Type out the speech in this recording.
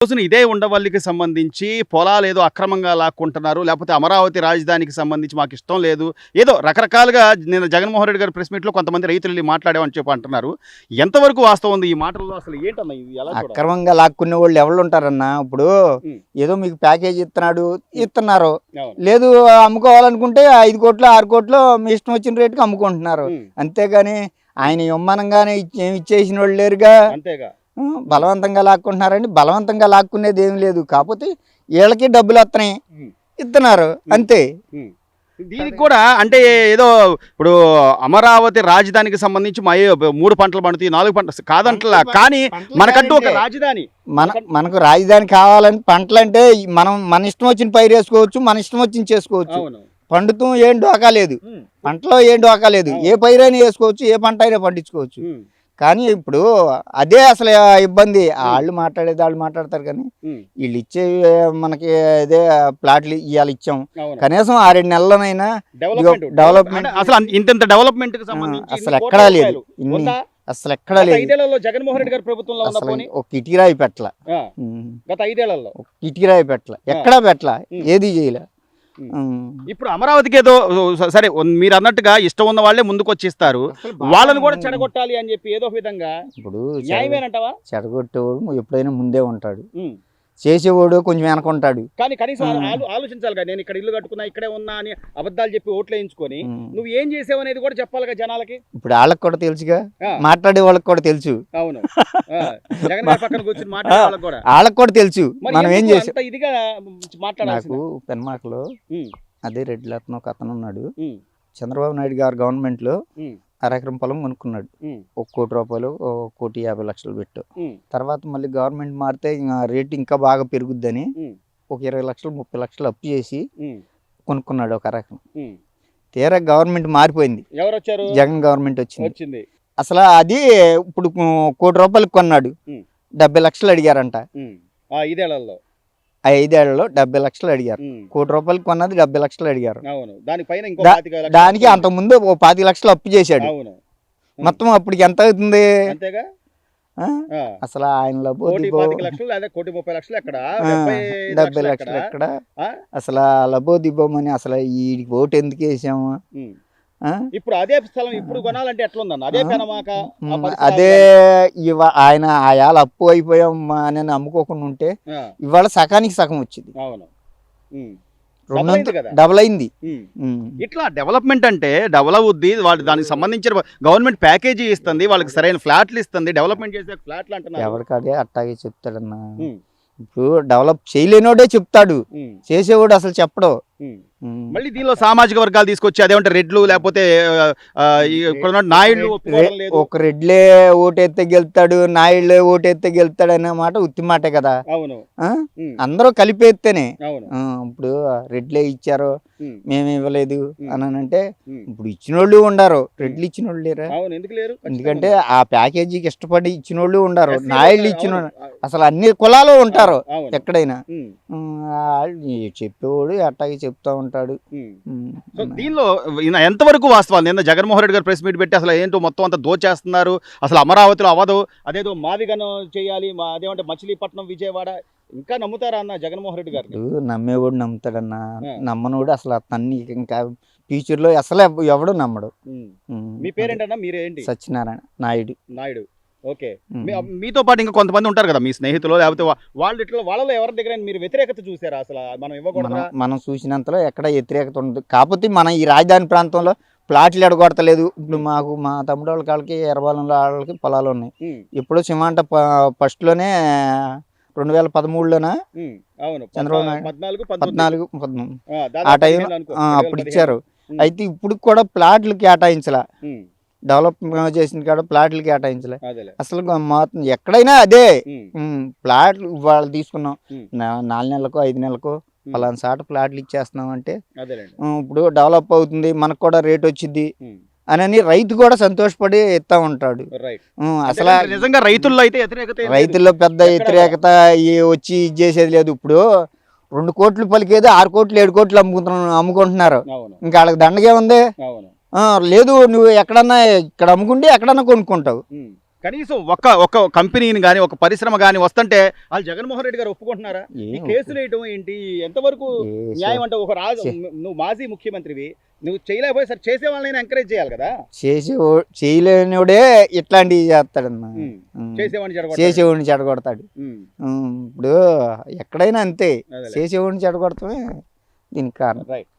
రోజున ఇదే ఉండవల్లికి సంబంధించి పొలాలు ఏదో అక్రమంగా లాక్కుంటున్నారు, లేకపోతే అమరావతి రాజధానికి సంబంధించి మాకు ఇష్టం లేదు, ఏదో రకరకాలుగా నేను జగన్మోహన్ రెడ్డి గారి ప్రెస్ మీట్లో కొంతమంది రైతులు వెళ్ళి మాట్లాడామని చెప్పి అంటున్నారు. ఎంతవరకు వాస్తవం ఉంది ఈ మాటల్లో? అసలు ఏంటన్నా ఇది? ఎలా అక్రమంగా లాక్కునే వాళ్ళు ఎవరు ఉంటారన్నా? ఇప్పుడు ఏదో మీకు ప్యాకేజ్ ఇస్తున్నారు, లేదు అమ్ముకోవాలనుకుంటే 5 కోట్లు 6 కోట్లు మీ ఇష్టం వచ్చిన రేటుకి అమ్ముకుంటున్నారు. అంతేగాని ఆయన ఇవ్వమనంగానే ఇచ్చేసిన వాళ్ళు లేరుగా. అంతేగా బలవంతంగా లాక్కుంటున్నారండి. బలవంతంగా లాక్కునేది ఏం లేదు, కాకపోతే వీళ్ళకి డబ్బులు వస్తున్నాయి, ఇస్తున్నారు అంతే. దీనికి కూడా అంటే ఏదో ఇప్పుడు అమరావతి రాజధానికి సంబంధించి మా 3 పంటలు పండుతాయి, 4 పంటలు కాదంటలా, కానీ మనకంటూ ఒక రాజధాని, మనకు రాజధాని కావాలని పంటలు అంటే మన ఇష్టం వచ్చిన పైరు వేసుకోవచ్చు, మన ఇష్టం వచ్చిన చేసుకోవచ్చు. పండుతూ ఏం డోకా లేదు, పంటలో ఏం డోకా లేదు, ఏ పైరైనా వేసుకోవచ్చు, ఏ పంట అయినా పండించుకోవచ్చు. కానీ ఇప్పుడు అదే అసలు ఇబ్బంది. వాళ్ళు మాట్లాడతారు, కానీ వీళ్ళు ఇచ్చే మనకి అదే ప్లాట్లు ఇవాళ ఇచ్చాం, కనీసం 6-7 నెలలనైనా డెవలప్మెంట్ అసలు ఇంత డెవలప్మెంట్ అసలు ఎక్కడా లేదు. అసలు ఎక్కడా లేదు. జగన్మోహన్ రెడ్డి గారి ప్రభుత్వంలో ఒక ఇటుకరాయి పెట్టల, గత 5 ఏళ్లలో ఇటుకరాయి పెట్టల, ఎక్కడా పెట్టల, ఏది చేయలే. ఇప్పుడు అమరావతికి ఏదో సరే మీరు అన్నట్టుగా ఇష్టం ఉన్న వాళ్ళే ముందుకు వచ్చిస్తారు, వాళ్ళని కూడా చెడగొట్టాలి అని చెప్పి ఏదో విధంగా. ఇప్పుడు న్యాయమేనంటావా? చెడగొట్టేవాడు ఎప్పుడైనా ముందే ఉంటాడు, చేసేవాడు కొంచెం వెనకుంటాడు. కానీ కనీసం ఆలోచించాలిగా, నేను ఇక్కడ ఇల్లు కట్టుకున్నా, ఇక్కడే ఉన్నా అని అబద్ధాలు చెప్పి ఓట్లు వేయించుకొని నువ్వు ఏం చేసావు అనేది కూడా చెప్పాలిగా జనాలకి. ఇప్పుడు వాళ్ళకి కూడా తెలుసుగా, మాట్లాడే వాళ్ళకి కూడా తెలుసు. అవును, జగన్ గారి పక్కన కూర్చొని మాట్లాడే వాళ్ళకి కూడా వాళ్ళకి కూడా తెలుసు మనం ఏం చేసాం. ఇదిగా మాట్లాడాలి. నాకు పెన్మాకలో అదే రెడ్డి లత్న ఒక అతను ఉన్నాడు, చంద్రబాబు నాయుడు గారు గవర్నమెంట్ లో 1/2 ఎకరం పొలం కొనుక్కున్నాడు, 1 కోటి రూపాయలు, 1,50,00,000 పెట్టు. తర్వాత మళ్ళీ గవర్నమెంట్ మారితే రేటు ఇంకా బాగా పెరుగుద్దని ఒక 20 లక్షలు 30 లక్షలు అప్పు చేసి కొనుక్కున్నాడు 1/2 ఎకరం. తీరా గవర్నమెంట్ మారిపోయింది, జగన్ గవర్నమెంట్ వచ్చింది. అసలు అది ఇప్పుడు 1 కోటి రూపాయలకు కొన్నాడు, 70 లక్షలు అడిగారంట. 5 ఏళ్లలో 70 లక్షలు అడిగారు. 1 కోటి రూపాయలు కొన్నది 70 లక్షలు అడిగారు. దానికి అంతకుముందు 25 లక్షలు అప్పు చేశాడు. మొత్తం అప్పటికి ఎంత అవుతుంది? అసలు ఆయన 70 లక్షలు ఎక్కడ? అసలు లబోదిబోమని అసలు ఈ ఓటు ఎందుకు వేసాము? ఇప్పుడు అదే స్థలం ఇప్పుడు కొనాలంటే ఎట్లుందన్న? అదే పెనమాక అదే ఆయన ఆయాల అప్పు అయిపోయాం అని అమ్ముకోకుండా ఉంటే ఇవాళ సగానికి సగం వచ్చింది, డబుల్ అయింది. ఇట్లా డెవలప్మెంట్ అంటే డెవలప్ అవుద్ది, వాళ్ళు దానికి సంబంధించిన గవర్నమెంట్ ప్యాకేజీ ఇస్తుంది, వాళ్ళకి సరైన ఫ్లాట్లు ఇస్తుంది, డెవలప్మెంట్ చేసే ఫ్లాట్లు అంటున్నారు. ఎవరికదే అట్టాగే చెప్తాడన్నా. ఇప్పుడు డెవలప్ చేయలేనోడే చెప్తాడు, చేసేవాడు అసలు చెప్పడు. మళ్ళీ దీనిలో సామాజిక వర్గాలు తీసుకొచ్చి అదేమంటే రెడ్లు లేకపోతే నాయుళ్ళు, ఒక రెడ్లే ఓటెత్తే గెలుతాడు, నాయుళ్ళే ఓటెత్తే గెలుతాడు అనే మాట ఉత్తి మాటే కదా. అందరూ కలిపేస్తేనే. ఇప్పుడు రెడ్లే ఇచ్చారు మేము ఇవ్వలేదు అని అంటే ఇప్పుడు ఇచ్చినోళ్ళు ఉండారు, రెడ్లు ఇచ్చినోళ్ళు లేరా? ఎందుకంటే ఆ ప్యాకేజీకి ఇష్టపడి ఇచ్చినోళ్ళు ఉండారు, నాయుళ్ళు ఇచ్చిన అసలు అన్ని కులాలు ఉంటారు ఎక్కడైనా. చెప్పేవాడు అట్టాగే చెప్తా ఉంటాడు. దీనిలో ఎంతవరకు వాస్తవాలు? నిన్న జగన్మోహన్ రెడ్డి గారు ప్రెస్ మీట్ పెట్టి అసలు ఏంటో మొత్తం అంతా దోచేస్తున్నారు, అసలు అమరావతిలో అవ్వదు, అదేదో మాదిగను చేయాలి, అదేమంటే మచిలీపట్నం విజయవాడ, ఇంకా నమ్ముతారా అన్న జగన్మోహన్ రెడ్డి గారు? నమ్మేవాడు నమ్ముతాడన్నా, నమ్మనోడు అసలు అతన్ని ఇంకా ఫ్యూచర్ లో అసలు ఎవడు నమ్మడు. మీ పేరేంటన్నా? మీరేంటి? సత్యనారాయణ నాయుడు. ఓకే, మీతో పాటు ఇంకా కొంతమంది ఉంటారు కదా మీ స్నేహితులు, లేకపోతే వాళ్ళు ఇట్లా వాళ్ళలో ఎవరి దగ్గర మీరు వ్యతిరేకత చూసారా? అసలు మనం ఇవ్వకూడదు. మనం చూసినంతలో ఎక్కడ వ్యతిరేకత ఉండదు, కాకపోతే మన ఈ రాజధాని ప్రాంతంలో ప్లాట్లు ఎడగొడతలేదు. ఇప్పుడు మా తమ్ముడు వాళ్ళకి ఎర్రబాలంలో వాళ్ళకి పొలాలు ఉన్నాయి. ఇప్పుడు సిమాంట ఫస్ట్ లోనే 2013లోనా చంద్రబాబు నాయుడు 14 ఆ టైం అప్పుడు ఇచ్చారు. అయితే ఇప్పుడు కూడా ప్లాట్లు కేటాయించలా, డెవలప్ చేసిన కాడ ప్లాట్లు కేటాయించలే. అసలు మొత్తం ఎక్కడైనా అదే ప్లాట్లు వాళ్ళు తీసుకున్నాం 4 నెలలకు 5 నెలలకు పలానా సాట ప్లాట్లు ఇచ్చేస్తున్నాం అంటే ఇప్పుడు డెవలప్ అవుతుంది, మనకు కూడా రేట్ వచ్చింది అని రైతు కూడా సంతోషపడి ఇస్తా ఉంటాడు. అసలు నిజంగా రైతుల్లో పెద్ద వ్యతిరేకత వచ్చి చేసేది లేదు. ఇప్పుడు 2 కోట్లు పలికేది 6 కోట్లు 7 కోట్లు అమ్ముకుంటున్నారు, ఇంకా వాళ్ళకి దండగే ఉంది. లేదు నువ్వు ఎక్కడన్నా ఇక్కడ అమ్ముకుంటే ఎక్కడన్నా కొనుక్కుంటావు, కనీసం ఒక కంపెనీని కానీ ఒక పరిశ్రమ కానీ వస్తుంటే వాళ్ళు జగన్మోహన్ రెడ్డి గారు ఒప్పుకుంటున్నారా? ఈ కేసులు వేయటం ఏంటి? ఎంతవరకు న్యాయం? అంటే ఒక రాజు, నువ్వు మాజీ ముఖ్యమంత్రివి, నువ్వు చేయలేకపోయి సరే చేసే వాళ్ళని ఎంకరేజ్ చేయాలి కదా. చేయలేనివాడే ఇట్లాంటివి చేస్తాడన్నా. చేసేవాడిని చేసేవాడిని చెడగొడతాడు. ఇప్పుడు ఎక్కడైనా అంతే, చేసేవాడిని చెడగొడతామే దీనికి కారణం. రైట్.